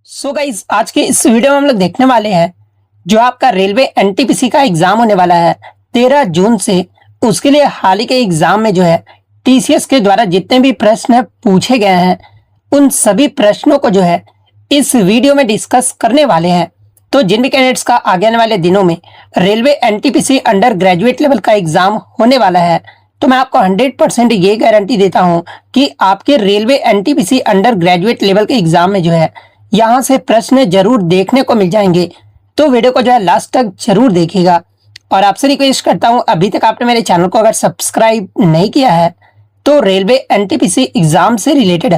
So guys, आज के इस वीडियो में हम लोग देखने वाले हैं जो आपका रेलवे एनटीपीसी का एग्जाम होने वाला है 13 जून से। उसके लिए हाल ही के एग्जाम में जो है टीसीएस के द्वारा जितने भी प्रश्न पूछे गए हैं उन सभी प्रश्नों को जो है इस वीडियो में डिस्कस करने वाले हैं। तो जिन भी कैंडिडेट्स का आगे आने वाले दिनों में railway NTPC under graduate level का एग्जाम होने वाला है, तो मैं आपको 100% ये गारंटी देता हूं कि आपके railway NTPC under graduate level के एग्जाम में जो है यहाँ से प्रश्न जरूर देखने को मिल जाएंगे। तो वीडियो को जो है लास्ट तक जरूर देखिएगा। और आपसे रिक्वेस्ट करता हूँ, अभी तक आपने मेरे चैनल को अगर सब्सक्राइब नहीं किया है तो रेलवे एनटीपीसी एग्जाम से रिलेटेड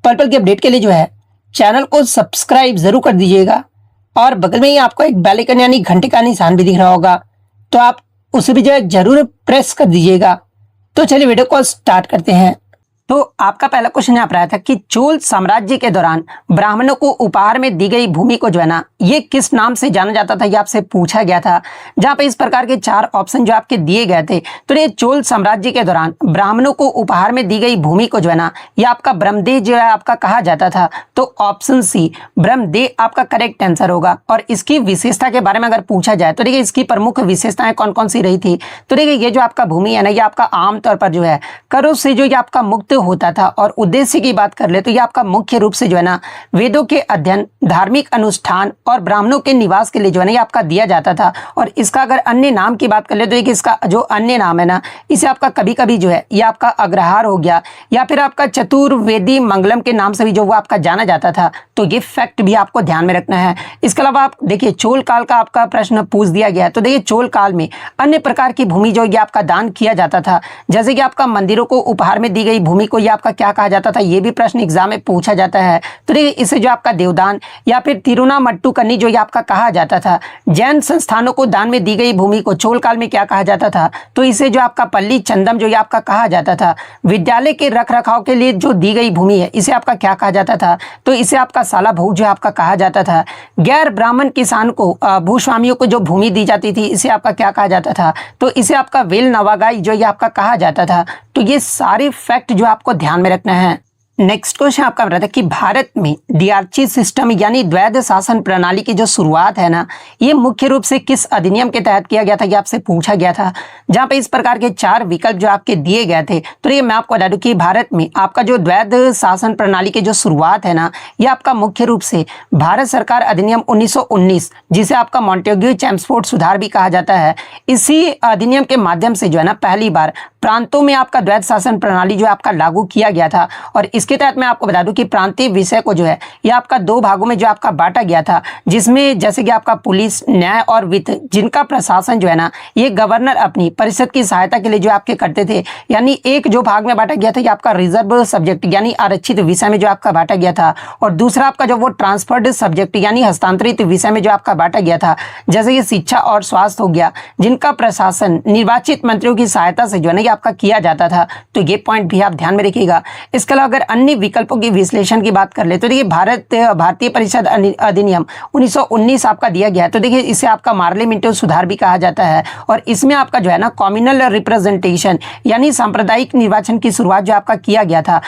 पल पल की अपडेट के लिए जो है चैनल को सब्सक्राइब जरूर कर दीजिएगा। और बगल में ही आपको एक बेल आइकन यानी घंटे का निशान भी दिख रहा होगा, तो आप उसे भी जो है जरूर प्रेस कर दीजिएगा। तो चलिए वीडियो को स्टार्ट करते हैं। तो आपका पहला क्वेश्चन यहाँ पर आया था कि चोल साम्राज्य के दौरान ब्राह्मणों को उपहार में दी गई भूमि को जो है ना ये किस नाम से जाना जाता था, ये आपसे पूछा गया था। जहां पे इस प्रकार के 4 ऑप्शन जो आपके दिए गए थे, तो ये चोल साम्राज्य के दौरान ब्राह्मणों को उपहार में दी गई भूमि को जो है ना ये आपका ब्रह्मदेह जो है आपका कहा जाता था। तो ऑप्शन सी ब्रह्मदेह आपका करेक्ट आंसर होगा। और इसकी विशेषता के बारे में अगर पूछा जाए तो देखिए इसकी प्रमुख विशेषताएं कौन कौन सी रही थी। तो देखिए ये जो आपका भूमि है ना ये आपका आमतौर पर जो है करों से जो ये आपका मुक्त होता था। और उद्देश्य की बात कर ले तो ये आपका मुख्य रूप से जो है ना वेदों के अध्ययन, धार्मिक अनुष्ठान और ब्राह्मणों के निवास के लिए जो है ना ये आपका दिया जाता था। और इसका अगर अन्य नाम की बात कर ले तो एक इसका जो अन्य नाम है ना इसे आपका कभी कभी जो है ये आपका अग्रहार हो गया या फिर आपका चतुर्वेदी मंगलम के नाम से भी जो वो आपका जाना जाता था। तो ये फैक्ट भी आपको ध्यान में रखना है। इसके अलावा आप देखिए चोल काल का आपका प्रश्न पूछ दिया गया है। तो देखिए चोल काल में अन्य प्रकार की भूमि जो ये आपका दान किया जाता था, जैसे कि आपका मंदिरों को उपहार में दी गई भूमि को ये आपका क्या कहा जाता था, ये भी प्रश्न एग्जाम में पूछा जाता है। तो देखिए इसे जो आपका देवदान या फिर तिरुनामट्टू कन्नी जो ये आपका कहा जाता था। जैन संस्थानों को दान में दी गई भूमि को चोल काल में क्या कहा जाता था, तो इसे जो आपका पल्ली चंदम जो ये आपका कहा जाता था। विद्यालय के रख रखाव के लिए जो दी गई भूमि है इसे आपका क्या कहा जाता था, तो इसे आपका साला भोग जो आपका कहा जाता था। गैर ब्राह्मण किसान को भूस्वामियों को जो भूमि दी जाती थी इसे आपका क्या कहा जाता था, तो इसे आपका वेल नवागाई जो ये आपका कहा जाता था। तो ये सारे फैक्ट जो आपको ध्यान में रखना है। नेक्स्ट क्वेश्चन आपका बता था कि भारत में डीआरची सिस्टम यानी द्वैध शासन प्रणाली की जो शुरुआत है ना ये मुख्य रूप से किस अधिनियम के तहत किया गया था, ये आपसे पूछा गया था। जहां पे इस प्रकार के 4 विकल्प जो आपके दिए गए थे। तो ये मैं आपको बता दूं कि भारत में आपका जो द्वैध शासन प्रणाली की जो शुरुआत है ना ये आपका मुख्य रूप से भारत सरकार अधिनियम 1919 जिसे आपका मॉन्टेग्यू चैम्सफोर्ड सुधार भी कहा जाता है, इसी अधिनियम के माध्यम से जो है ना पहली बार प्रांतों में आपका द्वैध शासन प्रणाली जो आपका लागू किया गया था। और इसके तहत मैं आपको बता दूं कि प्रांतीय विषय को जो है ये आपका 2 भागों में जो आपका बांटा गया था, जिसमें जैसे कि आपका पुलिस, न्याय और वित्त जिनका प्रशासन जो है ना ये गवर्नर अपनी परिषद की सहायता के लिए जो आपके करते थे। यानी एक जो भाग में बांटा गया था ये आपका रिजर्व सब्जेक्ट यानी आरक्षित विषय में जो आपका बांटा गया था। और दूसरा आपका जो वो ट्रांसफर्ड सब्जेक्ट यानी हस्तांतरित विषय में जो आपका बांटा गया था, जैसे कि शिक्षा और स्वास्थ्य हो गया, जिनका प्रशासन निर्वाचित मंत्रियों की सहायता से जो है ना आपका किया जाता था। तो ये पॉइंट भी आप ध्यान में रखिएगा। इसके अलावा अगर अन्य विकल्पों की विश्लेषण की बात कर ले तो देखिए भारतीय परिषद अधिनियम 1919 आपका दिया गया है। तो देखिए इसे आपका मार्लियामेंटो सुधार भी कहा जाता है। और इसमें आपका जो है ना कम्युनल रिप्रेजेंटेशन यानी सांप्रदायिक निर्वाचन की शुरुआत जो आपका किया गया था।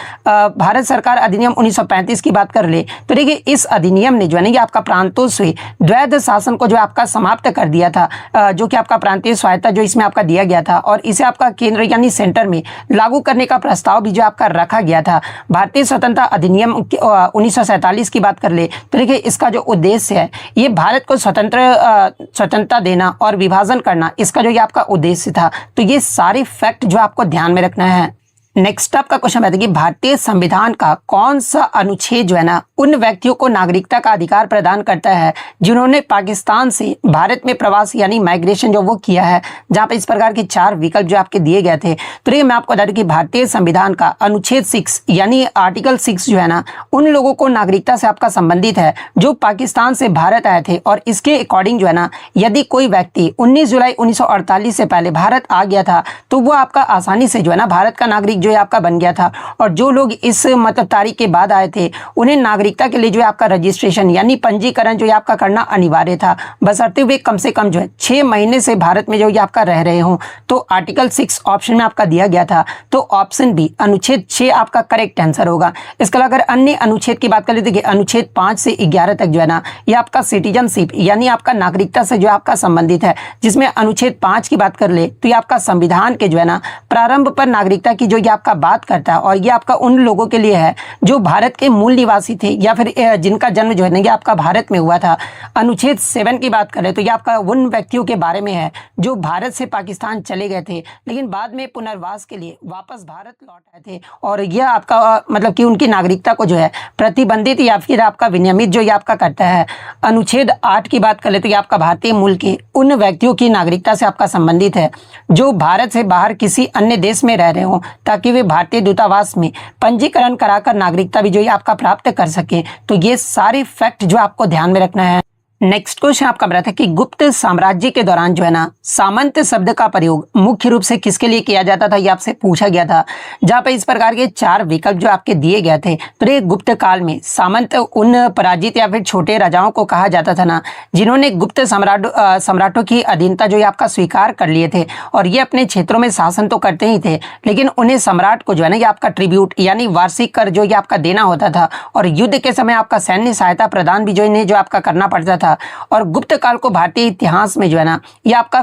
भारत सरकार अधिनियम 1935 की बात कर ले तो देखिए इस अधिनियम ने जो है ना ये आपका प्रांतों से द्वैध शासन को जो आपका समाप्त कर दिया था, जो कि आपका प्रांतीय स्वायत्ता जो इसमें आपका दिया गया था। और इसे आपका केंद्र यानी सेंटर में लागू करने का प्रस्ताव भी जो आपका रखा गया था। भारतीय स्वतंत्रता अधिनियम 1947 की बात कर ले तो देखिए इसका जो उद्देश्य है ये भारत को स्वतंत्रता देना और विभाजन करना, इसका जो ये आपका उद्देश्य था। तो ये सारे फैक्ट जो आपको ध्यान में रखना है। नेक्स्ट आपका क्वेश्चन है कि भारतीय संविधान का कौन सा अनुच्छेद जो है ना उन व्यक्तियों को नागरिकता का अधिकार प्रदान करता है जिन्होंने पाकिस्तान से भारत में प्रवास यानी माइग्रेशन जो वो किया है। जहां पे इस प्रकार के 4 विकल्प जो आपके दिए गए थे। तो ये मैं आपको बता दूं कि भारतीय संविधान का अनुच्छेद 6 यानी आर्टिकल 6 जो है ना उन लोगों को नागरिकता से आपका संबंधित है जो पाकिस्तान से भारत आए थे। और इसके अकॉर्डिंग जो है ना यदि कोई व्यक्ति 19 जुलाई 1948 से पहले भारत आ गया था तो वो आपका आसानी से जो है ना भारत का नागरिक जो है आपका बन गया था। और जो लोग इस मतलब तारीख के बाद आए थे उन्हें नागरिकता के लिए जो है आपका रजिस्ट्रेशन यानी पंजीकरण जो है आपका करना अनिवार्य था, बशर्ते हुए कम से कम जो है 6 महीने से भारत में जो ये आपका रह रहे हों। तो आर्टिकल 6 ऑप्शन में आपका दिया गया था, तो ऑप्शन बी अनुच्छेद 6 आपका करेक्ट आंसर होगा। इसके अलावा अगर अन्य अनुच्छेद की बात कर लेते हैं, अनुच्छेद 5 से 11 तक जो है ना ये आपका सिटीजनशिप यानी आपका नागरिकता से जो आपका संबंधित है, जिसमें अनुच्छेद 5 की बात कर ले तो ये आपका संविधान के जो है ना प्रारंभ पर नागरिकता की जो ये आपका बात करता है, और ये आपका उन लोगों के लिए है जो भारत के मूल निवासी थे या फिर जिनका जन्म जो है ना ये आपका भारत में हुआ था। अनुच्छेद 7 की बात करें तो ये आपका उन व्यक्तियों के बारे में है जो भारत से पाकिस्तान चले गए थे लेकिन बाद में पुनर्वास के लिए वापस भारत लौट आए थे, और यह आपका मतलब कि उनकी नागरिकता को जो है प्रतिबंधित या फिर आपका विनियमित जो ये आपका करता है। अनुच्छेद 8 की बात करें तो ये आपका भारतीय मूल के उन व्यक्तियों की नागरिकता से आपका संबंधित है जो भारत से बाहर किसी अन्य देश में रह रहे हो, ताकि वे भारतीय दूतावास में पंजीकरण कराकर नागरिकता भी जो है आपका प्राप्त कर सकें। तो ये सारे फैक्ट जो आपको ध्यान में रखना है। नेक्स्ट क्वेश्चन आपका बता था कि गुप्त साम्राज्य के दौरान जो है ना सामंत शब्द का प्रयोग मुख्य रूप से किसके लिए किया जाता था, ये आपसे पूछा गया था, जहां पे इस प्रकार के 4 विकल्प जो आपके दिए गए थे। तो ये गुप्त काल में सामंत उन पराजित या फिर छोटे राजाओं को कहा जाता था ना जिन्होंने गुप्त सम्राटों की अधीनता जो है आपका स्वीकार कर लिए थे, और ये अपने क्षेत्रों में शासन तो करते ही थे लेकिन उन्हें सम्राट को जो है ना ये आपका ट्रिब्यूट यानी वार्षिक कर जो ये आपका देना होता था, और युद्ध के समय आपका सैन्य सहायता प्रदान भी जो इन्हें जो आपका करना पड़ता था। और गुप्त काल को भारतीय इतिहास में जो है ना ये आपका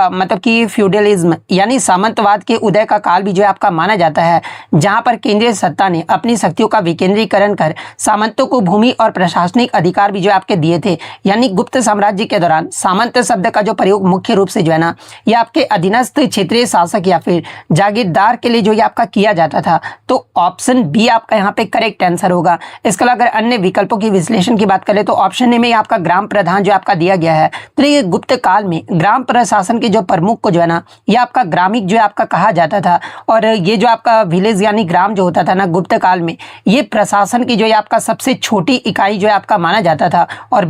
मतलब कि फ्यूडलिज्म यानी सामंतवाद के उदय का काल भी जो है आपका माना जाता है, जहां पर केंद्रीय सत्ता ने अपनी शक्तियों का विकेंद्रीकरण कर सामंतों को भूमि और प्रशासनिक अधिकार भी जो आपके दिए थे। यानी गुप्त साम्राज्य के दौरान सामंत शब्द का जो प्रयोग मुख्य रूप से जो है ना ये आपके अधीनस्थ क्षेत्रीय शासक या फिर जागीरदार के लिए जो ये आपका किया जाता था। तो ऑप्शन बी आपका यहाँ पे करेक्ट आंसर होगा। इसके अलावा अगर अन्य विकल्पों की विश्लेषण की बात करें तो ऑप्शन ए में आपका ग्राम प्रधान जो आपका दिया गया है। तो ये गुप्त काल में ग्राम प्रशासन के जो प्रमुख को जो है ना ये आपका ग्रामिक जो है आपका कहा जाता था, और ये जो आपका विलेज यानी ग्राम जो होता था ना गुप्त काल में ये प्रशासन की जो है आपका सबसे छोटी इकाई जो है आपका माना जाता था। और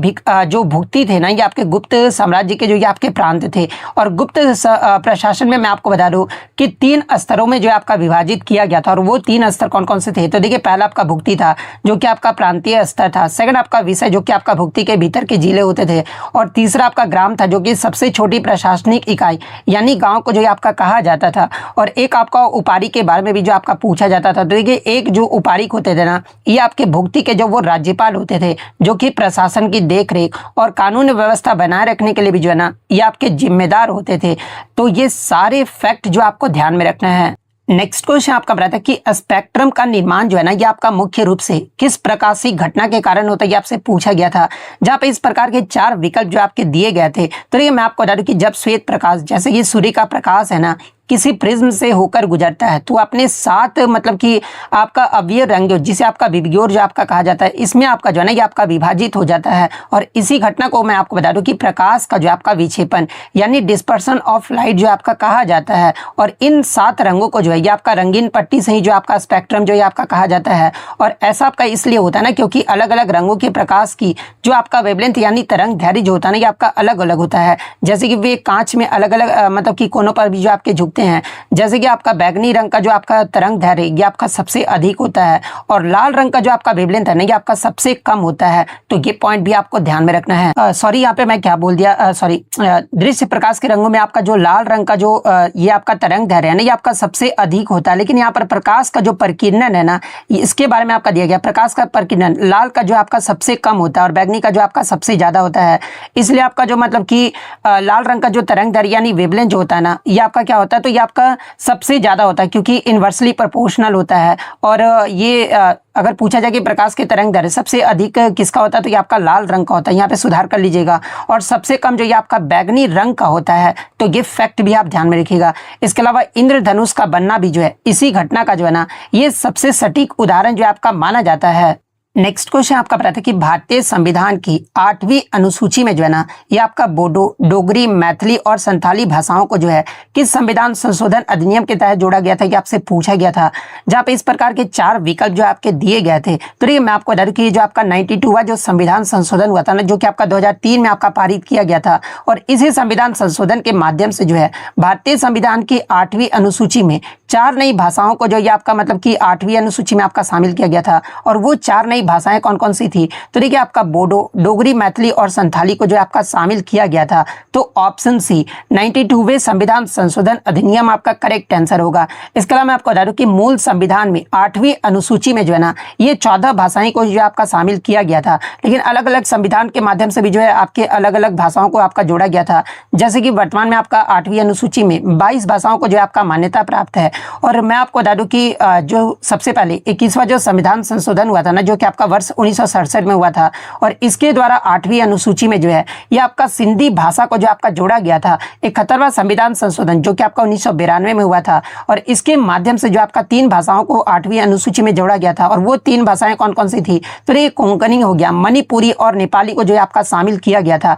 जो भुक्ति थे ना ये आपके गुप्त साम्राज्य के जो ये आपके प्रांत थे। और गुप्त प्रशासन में मैं आपको बता दूं कि 3 स्तरों में जो आपका विभाजित किया गया था, और वो 3 स्तर कौन कौन से थे। तो देखिए पहला आपका भुक्ति था जो कि आपका प्रांतीय स्तर था, सेकंड आपका विषय जो कि आपका भुक्ति के भीतर के जिले होते थे, और तीसरा आपका ग्राम था जो कि सबसे छोटी प्रशासनिक इकाई यानी गांव को जो आपका कहा जाता था। और एक आपका उपारी के बारे में भी जो आपका पूछा जाता था। तो देखिए एक जो उपारिक होते थे ना ये आपके भुक्ति के जो वो राज्यपाल होते थे जो कि प्रशासन की देखरेख और कानून व्यवस्था बनाए रखने के लिए भी जो है ना ये आपके जिम्मेदार होते थे। तो ये सारे फैक्ट जो आपको ध्यान में रखना है। नेक्स्ट क्वेश्चन आपका बताता है कि स्पेक्ट्रम का निर्माण जो है ना ये आपका मुख्य रूप से किस प्रकाशिक घटना के कारण होता है, ये आपसे पूछा गया था, जहां पे इस प्रकार के 4 विकल्प जो आपके दिए गए थे। तो ये मैं आपको बता दूं कि जब श्वेत प्रकाश जैसे ये सूर्य का प्रकाश है ना किसी प्रिज्म से होकर गुजरता है तो अपने साथ मतलब कि आपका अवयव रंग जिसे आपका विबग्योर जो आपका कहा जाता है इसमें आपका जो है ना ये आपका विभाजित हो जाता है। और इसी घटना को मैं आपको बता दूं कि प्रकाश का जो आपका विक्षेपण यानी डिस्पर्सन ऑफ लाइट जो आपका कहा जाता है। और इन 7 रंगों को जो है ये आपका रंगीन पट्टी से ही जो आपका स्पेक्ट्रम जो है आपका कहा जाता है। और ऐसा आपका इसलिए होता है ना क्योंकि अलग अलग रंगों के प्रकाश की जो आपका वेवलेंथ यानी तरंग दैर्घ्य जो होता है ना ये आपका अलग अलग होता है। जैसे कि वे कांच में अलग अलग मतलब कि कोनों पर भी जो आपके झुकते हैं, जैसे कि आपका बैगनी रंग का जो आपका तरंग दैर्घ्य ये आपका सबसे अधिक होता है, और लाल रंग का जो आपका वेवलेंथ है ना ये आपका सबसे कम होता है। तो ये पॉइंट भी आपको ध्यान में रखना है। सॉरी यहाँ पे मैं क्या बोल दिया, सॉरी दृश्य प्रकाश के रंगों में आपका जो लाल रंग का जो ये आपका तरंग दैर्घ्य है ना ये आपका सबसे अधिक होता है। लेकिन यहाँ पर प्रकाश का जो प्रकीर्णन है ना इसके बारे में आपका दिया गया, प्रकाश का प्रकीर्णन लाल का जो आपका सबसे कम होता है और बैगनी का जो आपका सबसे ज्यादा होता है। इसलिए आपका जो मतलब कि लाल रंग का जो तरंग दैर्घ्य यानी वेवलेंथ जो होता है ना ये आपका क्या होता है, तो ये आपका सबसे ज्यादा होता है क्योंकि इनवर्सली प्रोपोर्शनल होता है। और ये अगर पूछा जाए कि प्रकाश के तरंग दैर्घ्य सबसे अधिक किसका होता है तो ये आपका लाल रंग का होता है, यहाँ पे सुधार कर लीजिएगा। और सबसे कम जो ये आपका बैगनी रंग का होता है। तो ये फैक्ट भी आप ध्यान में रखिएगा। इसके अलावा इंद्रधनुष का बनना भी जो है इसी घटना का जो है ना ये सबसे सटीक उदाहरण जो है आपका माना जाता है। नेक्स्ट क्वेश्चन आपका पता था कि भारतीय संविधान की 8वीं अनुसूची में जो है ना, ये आपका बोडो, डोगरी, मैथिली और संथाली भाषाओं को जो है किस संविधान संशोधन अधिनियम के तहत जोड़ा गया था, ये आपसे पूछा गया था, जहां पे इस प्रकार के 4 विकल्प जो आपके दिए गए थे। तो ये मैं आपको बता दूं कि जो आपका 92वां जो संविधान संशोधन हुआ था ना, जो कि आपका 2003 में आपका पारित किया गया था, और इसी संविधान संशोधन के माध्यम से जो है भारतीय संविधान की 8वीं अनुसूची में 4 नई भाषाओं को जो ये आपका मतलब कि 8वीं अनुसूची में आपका शामिल किया गया था। और वो 4 नई भाषाएं कौन कौन सी थी? तो देखिए आपका बोडो, डोगरी, मैथिली और संथाली को जो आपका शामिल किया गया था। तो ऑप्शन सी 92वें संविधान संशोधन अधिनियम आपका करेक्ट आंसर होगा। इसके अलावा मैं आपको बता दूं कि मूल संविधान में 8वीं अनुसूची में जो है ना, ये 14 भाषाएं को जो आपका शामिल किया गया था, लेकिन अलग अलग संविधान के माध्यम से भी जो है आपके अलग अलग भाषाओं को आपका जोड़ा गया था। जैसे कि वर्तमान में आपका 8वीं अनुसूची में 22 भाषाओं को जो आपका मान्यता प्राप्त है। और मैं आपको बता दूं कि जो सबसे पहले 21वां जो संविधान संशोधन हुआ था ना, जो कि आपका वर्ष 1967 में हुआ था, और इसके द्वारा 8वीं अनुसूची में जो है ये आपका सिंधी भाषा को जो आपका जोड़ा गया था। 71वां संविधान संशोधन जो कि आपका 1992 में हुआ था, और इसके माध्यम से जो आपका 3 भाषाओं को 8वीं अनुसूची में जोड़ा गया था। और वो 3 भाषाएं कौन कौन सी थी? तो ये कोंकणी हो गया, मणिपुरी और नेपाली को जो है आपका शामिल किया गया था।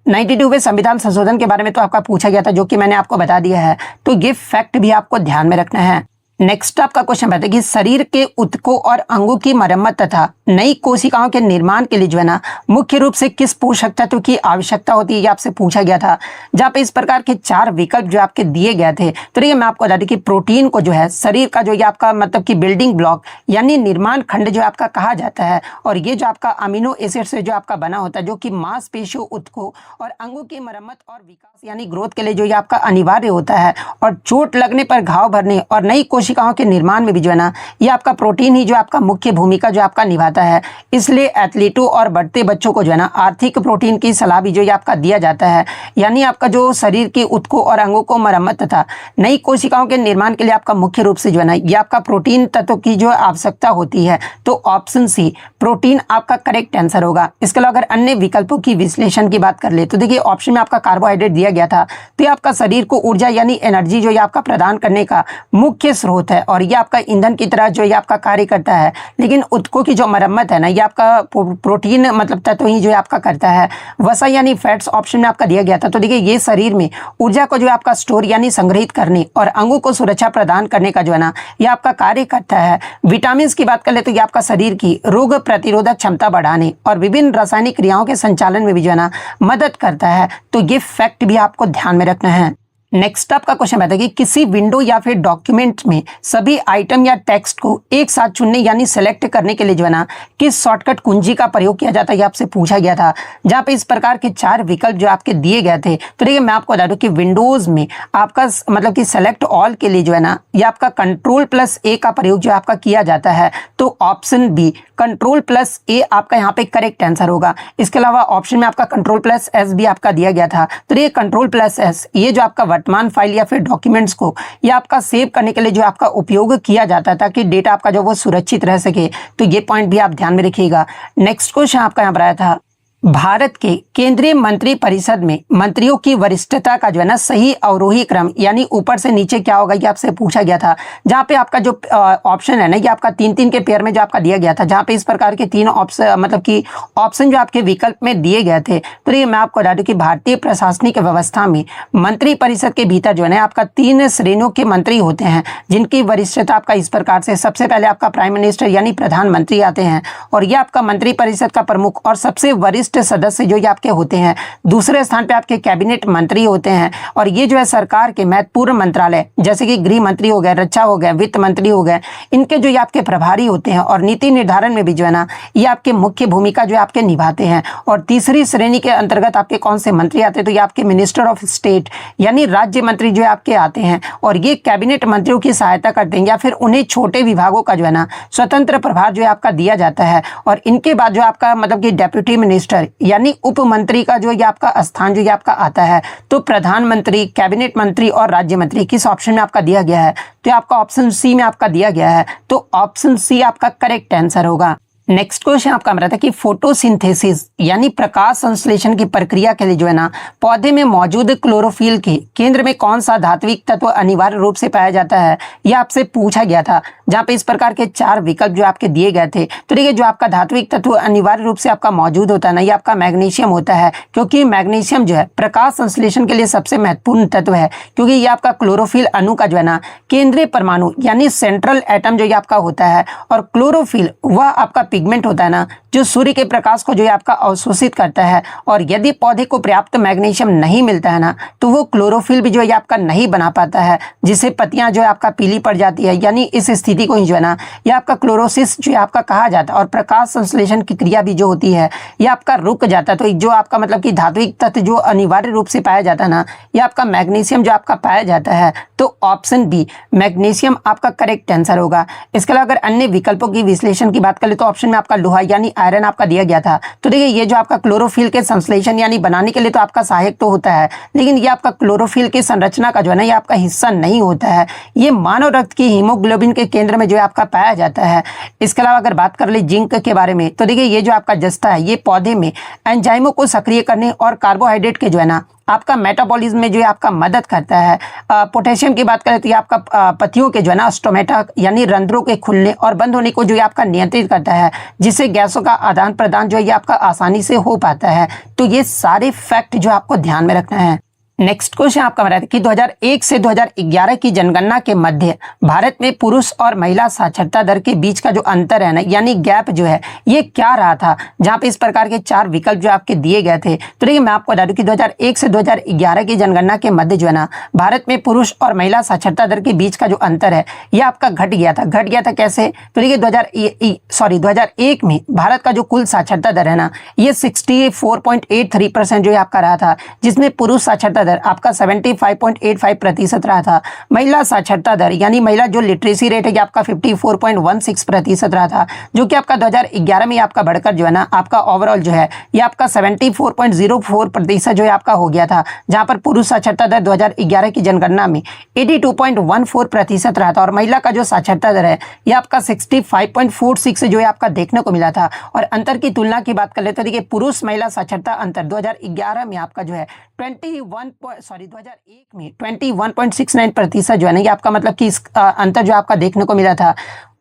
92वें संविधान संशोधन के बारे में तो आपका पूछा गया था, जो कि मैंने आपको बता दिया है। तो ये फैक्ट भी आपको ध्यान में रखना है। नेक्स्ट आपका क्वेश्चन बताइए कि शरीर के ऊतकों और अंगों की मरम्मत तथा नई कोशिकाओं के निर्माण के लिए जो है ना, मुख्य रूप से किस पोषक तत्व की आवश्यकता होती है, ये आपसे पूछा गया था। जहाँ पे इस प्रकार के 4 विकल्प जो आपके दिए गए थे। तो ये मैं आपको बता दूं कि प्रोटीन को जो है शरीर का जो ये आपका मतलब कि बिल्डिंग ब्लॉक यानी निर्माण खंड जो आपका कहा जाता है, और ये जो आपका अमीनो एसिड से जो आपका बना होता है, जो कि मांसपेशियों, ऊतकों और अंगों की मरम्मत और विकास यानी ग्रोथ के लिए जो ये आपका अनिवार्य होता है। और चोट लगने पर घाव भरने और नई कोशिकाओं के निर्माण में भी जो है ना, ये आपका प्रोटीन ही जो आपका मुख्य भूमिका जो आपका निभाता है। इसलिए एथलीटों और बढ़ते बच्चों को जो है ना, आर्थिक प्रोटीन की सलाह भी जो ये आपका दिया जाता है। यानी आपका जो शरीर के ऊतकों और अंगों को मरम्मत तथा नई कोशिकाओं के निर्माण के लिए आपका मुख्य रूप से जो है ना, ये आपका प्रोटीन तत्व की जो आवश्यकता होती है। तो ऑप्शन सी प्रोटीन आपका करेक्ट आंसर होगा। इसके अलावा अगर अन्य विकल्पों की विश्लेषण की बात कर ले तो देखिए ऑप्शन में आपका कार्बोहाइड्रेट दिया गया था। तो ये आपका शरीर को ऊर्जा यानी एनर्जी जो ये आपका प्रदान करने का मुख्य स्रोत है, और ये आपका ईंधन की तरह जो ये आपका कार्य करता है। लेकिन ऊतकों की जो मरम्मत है ना, ये आपका प्रोटीन मतलब तत्व ही जो है आपका करता है। वसा यानी फैट्स ऑप्शन में आपका दिया गया था। तो देखिए ये शरीर में ऊर्जा को जो आपका स्टोर यानी संग्रहित करने और अंगों को सुरक्षा प्रदान करने का जो है ना, ये आपका कार्य करता है। विटामिन की बात कर ले तो ये आपका शरीर की रोग प्रतिरोधक क्षमता बढ़ाने और विभिन्न रासायनिक क्रियाओं के संचालन में भी जो है ना मदद करता है। तो ये फैक्ट भी आपको ध्यान में रखना है। नेक्स्ट आपका क्वेश्चन आता है कि किसी विंडो या फिर डॉक्यूमेंट में सभी आइटम या टेक्स्ट को एक साथ चुनने यानी सेलेक्ट करने के लिए जो है ना, किस शॉर्टकट कुंजी का प्रयोग किया जाता है, ये आपसे पूछा गया था। जहां पे इस प्रकार के 4 विकल्प जो आपके दिए गए थे। तो देखिए मैं आपको बता दूं कि विंडोज में आपका मतलब कि सेलेक्ट ऑल के लिए जो है ना, ये आपका Ctrl+A का प्रयोग जो आपका किया जाता है। तो ऑप्शन बी Ctrl+A आपका यहाँ पे करेक्ट आंसर होगा। इसके अलावा ऑप्शन में आपका Ctrl+S भी आपका दिया गया था। तो ये Ctrl+S ये जो आपका वर्तमान फाइल या फिर डॉक्यूमेंट्स को ये आपका सेव करने के लिए जो आपका उपयोग किया जाता है, ताकि डेटा आपका जो वो सुरक्षित रह सके। तो ये पॉइंट भी आप ध्यान में रखिएगा। नेक्स्ट क्वेश्चन आपका यहाँ पर आया था, भारत के केंद्रीय मंत्री परिषद में मंत्रियों की वरिष्ठता का जो है ना सही अवरोही क्रम यानी ऊपर से नीचे क्या होगा, ये आपसे पूछा गया था। जहां पे आपका जो ऑप्शन है ना, ये आपका 3-3 के पेयर में जो आपका दिया गया था, जहां पे इस प्रकार के 3 ऑप्शन मतलब कि ऑप्शन जो आपके विकल्प में दिए गए थे। तो ये मैं आपको बता दूं कि भारतीय प्रशासनिक व्यवस्था में मंत्री परिषद के भीतर जो है ना आपका 3 श्रेणियों के मंत्री होते हैं, जिनकी वरिष्ठता आपका इस प्रकार से, सबसे पहले आपका प्राइम मिनिस्टर यानी प्रधानमंत्री आते हैं, और ये आपका मंत्री परिषद का प्रमुख और सबसे वरिष्ठ सदस्य जो ये आपके होते हैं। दूसरे स्थान पे आपके कैबिनेट मंत्री होते हैं, और ये जो है सरकार के महत्वपूर्ण मंत्रालय जैसे कि गृह मंत्री हो गए, रक्षा हो गए, वित्त मंत्री हो गए, इनके जो ये आपके प्रभारी होते हैं, और नीति निर्धारण में भी जो है ना ये आपके मुख्य भूमिका जो आपके निभाते हैं। और तीसरी श्रेणी के अंतर्गत आपके कौन से मंत्री आते हैं, तो ये आपके मिनिस्टर ऑफ स्टेट यानी राज्य मंत्री जो आपके आते हैं, और ये कैबिनेट मंत्रियों की सहायता करते हैं, या फिर उन्हें छोटे विभागों का जो है ना स्वतंत्र प्रभार जो है आपका दिया जाता है। और इनके बाद जो आपका मतलब कि डेप्यूटी मिनिस्टर यानी उप मंत्री का जो ये आपका स्थान जो ये आपका आता है। तो प्रधानमंत्री, कैबिनेट मंत्री और राज्य मंत्री किस ऑप्शन में आपका दिया गया है, तो आपका ऑप्शन सी में आपका दिया गया है। तो ऑप्शन सी आपका करेक्ट आंसर होगा। नेक्स्ट क्वेश्चन आपका हमारा था कि फोटोसिंथेसिस यानी प्रकाश संश्लेषण की प्रक्रिया के लिए जो है ना पौधे में मौजूद क्लोरोफिल के केंद्र में कौन सा धात्विक तत्व अनिवार्य रूप से पाया जाता है, यह आपसे पूछा गया था, जहां पे इस प्रकार के 4 विकल्प जो आपके दिए गए थे। तो देखिए जो आपका धात्विक तत्व अनिवार्य रूप से आपका मौजूद होता है ना, ये आपका मैग्नीशियम होता है, क्योंकि मैग्नीशियम जो है प्रकाश संश्लेषण के लिए सबसे महत्वपूर्ण तत्व है, क्योंकि ये आपका क्लोरोफिल अणु का जो है ना केंद्रीय परमाणु यानी सेंट्रल एटम जो ये आपका होता है, और क्लोरोफिल वह आपका पिगमेंट होता है ना जो सूर्य के प्रकाश को जो है आपका अवशोषित करता है। और यदि पौधे को पर्याप्त मैग्नीशियम नहीं मिलता है ना, तो वो क्लोरोफिल भी जो है आपका नहीं बना पाता है, जिससे पत्तियां जो है आपका पीली पड़ जाती है। यानी इस स्थिति को ही जो है ना ये आपका क्लोरोसिस जो है आपका कहा जाता है, और प्रकाश संश्लेषण की क्रिया भी जो होती है ये आपका रुक जाता है। तो जो आपका मतलब कि धात्विक तत्व जो अनिवार्य रूप से पाया जाता है ना, ये आपका मैग्नीशियम जो आपका पाया जाता है। तो ऑप्शन बी मैग्नीशियम आपका करेक्ट आंसर होगा। इसके अलावा अगर अन्य विकल्पों की विश्लेषण की बात करें तो ऑप्शन में आपका लोहा यानी आयरन आपका दिया गया था। तो देखिए ये जो आपका क्लोरोफिल के संश्लेषण यानी बनाने के लिए तो आपका सहायक तो होता है, लेकिन ये आपका क्लोरोफिल की संरचना का जो है ना ये आपका हिस्सा नहीं होता है। ये मानव रक्त की हीमोग्लोबिन के केंद्र में जो है आपका पाया जाता है। इसके अलावा अगर बात कर ले जिंक के बारे में, तो देखिए ये जो आपका जस्ता है ये पौधे में एंजाइमों को सक्रिय करने और कार्बोहाइड्रेट के जो है ना आपका मेटाबॉलिज्म में जो है आपका मदद करता है। पोटेशियम की बात करें तो ये आपका पत्तियों के जो है ना स्टोमेटा यानी रंध्रों के खुलने और बंद होने को जो है आपका नियंत्रित करता है, जिससे गैसों का आदान प्रदान जो है ये आपका आसानी से हो पाता है। तो ये सारे फैक्ट जो आपको ध्यान में रखना है। नेक्स्ट क्वेश्चन आपका हमारा है कि 2001 से 2011 की जनगणना के मध्य भारत में पुरुष और महिला साक्षरता दर के बीच का जो अंतर है ना यानी गैप जो है ये क्या रहा था, जहां पे इस प्रकार के 4 विकल्प जो आपके दिए गए थे। तो देखिए मैं आपको बता दूं कि 2001 से 2011 की जनगणना के मध्य जो है ना भारत में पुरुष और महिला साक्षरता दर के बीच का जो अंतर है ये आपका घट गया था कैसे। तो देखिए 2001 में भारत का जो कुल साक्षरता दर है ना ये 64.83% जो आपका रहा था, जिसमें पुरुष साक्षरता दर आपका 75.85% रहा था। महिला साक्षरता दर यानी महिला जो लिटरेसी रेट है ये आपका 54.16% रहा था, जो कि आपका 2011 में आपका बढ़कर जो है ना आपका ओवरऑल जो है ये आपका 74.04% जो है आपका हो गया था, जहां पर पुरुष साक्षरता दर 2011 की जनगणना में 82.14% रहा था, और महिला का जो साक्षरता दर है ये आपका 65.46 जो है आपका देखने को मिला था। और अंतर की तुलना की बात कर ले तो देखिए पुरुष महिला साक्षरता अंतर 2011 में आपका जो है 2001 में 21.69% जो है ना ये आपका मतलब कि इस अंतर जो आपका देखने को मिला था।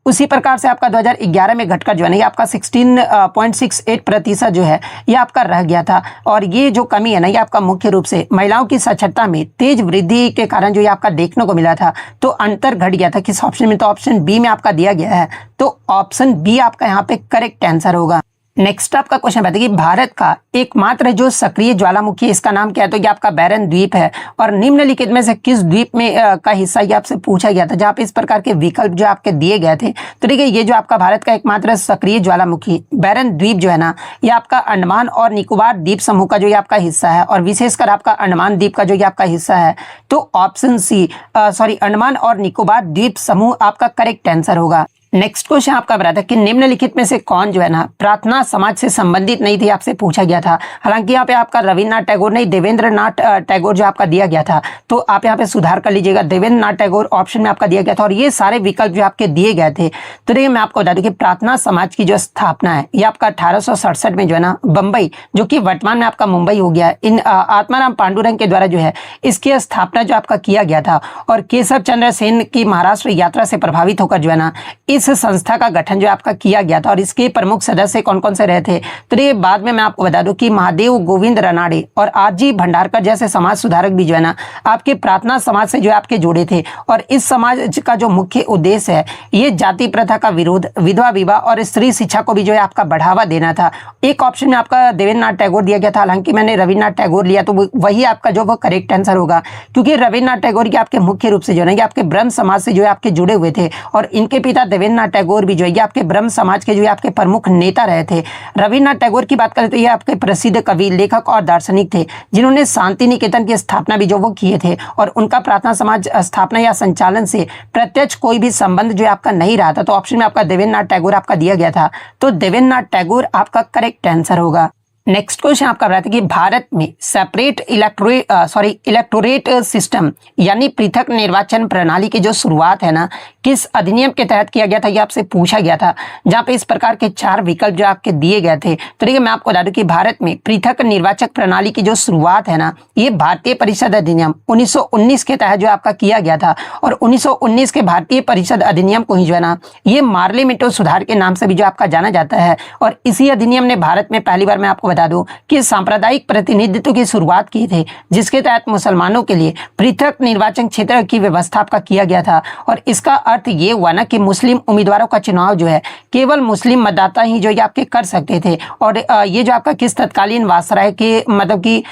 उसी प्रकार से आपका 2011 में घटकर जो है ना ये आपका 16.68% जो है ये आपका रह गया था। और ये जो कमी है ना ये आपका मुख्य रूप से महिलाओं की साक्षरता में तेज वृद्धि के कारण जो ये आपका देखने को मिला था। तो अंतर घट गया था किस ऑप्शन में, तो ऑप्शन बी में आपका दिया गया है। तो ऑप्शन बी आपका यहाँ पे करेक्ट आंसर होगा। नेक्स्ट आपका क्वेश्चन बताइए कि भारत का एकमात्र जो सक्रिय ज्वालामुखी इसका नाम क्या है, तो ये आपका बैरन द्वीप है। और निम्नलिखित में से किस द्वीप में का हिस्सा ये आपसे पूछा गया था, जहाँ पे इस प्रकार के विकल्प जो आपके दिए गए थे। तो देखिए ये जो आपका भारत का एकमात्र सक्रिय ज्वालामुखी बैरन द्वीप जो है ना ये आपका अंडमान और निकोबार द्वीप समूह का जो ये आपका हिस्सा है, और विशेषकर आपका अंडमान द्वीप का जो ये आपका हिस्सा है। तो ऑप्शन सी अंडमान और निकोबार द्वीप समूह आपका करेक्ट आंसर होगा। नेक्स्ट क्वेश्चन आपका बता था कि निम्नलिखित में से कौन जो है ना प्रार्थना समाज से संबंधित नहीं थी, आपसे पूछा गया था। हालांकि यहाँ पे आपका रविन्द्रनाथ टैगोर नहीं देवेंद्रनाथ टैगोर जो आपका दिया गया था, तो आप यहाँ पे सुधार कर लीजिएगा। देवेंद्रनाथ टैगोर ऑप्शन में आपका दिया गया था, और ये सारे विकल्प जो आपके दिए गए थे। तो देखिए मैं आपको बता दूं कि प्रार्थना समाज की जो स्थापना है ये आपका 1867 में जो है ना बम्बई, जो कि वर्तमान में आपका मुंबई हो गया, इन आत्माराम पांडुरंग के द्वारा जो है इसकी स्थापना जो आपका किया गया था। और केशव चंद्र सेन की महाराष्ट्र यात्रा से प्रभावित होकर जो है ना इस संस्था का गठन जो आपका किया गया था। और इसके प्रमुख सदस्य कौन कौन से रहे थे, तो ये बाद में मैं आपको बता दूं कि महादेव गोविंद रनाडे और आरजी भंडारकर जैसे समाज सुधारक भी जो है ना आपके प्रार्थना समाज से जो आपके जुड़े थे। और इस समाज का जो मुख्य उद्देश्य है ये जाति प्रथा का विरोध, विधवा विवाह और स्त्री शिक्षा को भी जो है आपका बढ़ावा देना था। एक ऑप्शन में आपका देवेंद्रनाथ टैगोर दिया गया था, हालांकि मैंने रविन्द्रनाथ टैगोर लिया, तो वही आपका जो वो करेक्ट आंसर होगा, क्योंकि रविन्द्रनाथ टैगोर के आपके मुख्य रूप से जो है आपके ब्रह्म समाज से जो है आपके जुड़े हुए थे। और इनके पिता देवेंद्रनाथ टैगोर भी जो है आपके ब्रह्म समाज के जो आपके प्रमुख नेता रहे थे। रविन्द्रनाथ टैगोर की बात करें तो ये आपके प्रसिद्ध कवि, लेखक और दार्शनिक थे, जिन्होंने शांति निकेतन की स्थापना भी जो वो किए थे। और उनका प्रार्थना समाज स्थापना या संचालन से प्रत्यक्ष कोई भी संबंध जो आपका नहीं रहा था। तो ऑप्शन में आपका देवेंद्रनाथ टैगोर आपका दिया गया था। तो देवेंद्रनाथ टैगोर आपका करेक्ट आंसर होगा। नेक्स्ट क्वेश्चन आपका बताते कि भारत में सेपरेट इलेक्टोरेट सिस्टम यानी पृथक निर्वाचन प्रणाली की जो शुरुआत है ना, किस अधिनियम के तहत किया गया था, ये आपसे पूछा गया था, जहां पे इस प्रकार के 4 विकल्प जो आपके दिए गए थे। तो देखिए मैं आपको बता दूं कि भारत में पृथक निर्वाचक प्रणाली की जो शुरुआत है ना, ये भारतीय परिषद अधिनियम 1919 के तहत जो आपका किया गया था। और 1919 के भारतीय परिषद अधिनियम को ही जो है ना, ये मार्लिमेंटो सुधार के नाम से भी जो आपका जाना जाता है। और इसी अधिनियम ने भारत में पहली बार, मैं आपको बता दूं कि सांप्रदायिक प्रतिनिधित्व की शुरुआत की थी, जिसके तहत मुसलमानों के लिए पृथक निर्वाचन क्षेत्र की व्यवस्था आपका किया गया था। और इसका अर्थ ये हुआ ना कि मुस्लिम उम्मीदवारों का चुनाव जो है केवल मुस्लिम मतदाता ही जो ये आपके कर सकते थे। और ये जो आपका किस तत्कालीन वायसराय के मतलब कि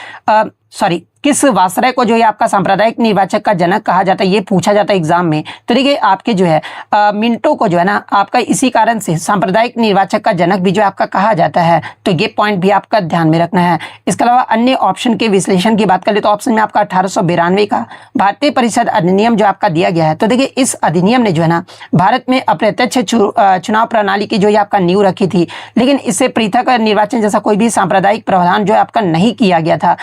किस वायसराय को जो है आपका सांप्रदायिक निर्वाचक का जनक कहा जाता है, ये पूछा जाता है एग्जाम में। तो देखिए आपके जो है मिंटो को जो है ना आपका इसी कारण से सांप्रदायिक निर्वाचक का जनक भी जो आपका कहा जाता है। तो ये पॉइंट भी आपका ध्यान में रखना है। इसके अलावा अन्य ऑप्शन के विश्लेषण की बात करें तो ऑप्शन में आपका 1892 का भारतीय परिषद अधिनियम जो आपका दिया गया है। तो देखिए इस अधिनियम ने जो है ना भारत में अप्रत्यक्ष चुनाव प्रणाली की जो है आपका नींव रखी थी, लेकिन इससे पृथक निर्वाचन जैसा कोई भी सांप्रदायिक प्रावधान जो है आपका नहीं किया गया था।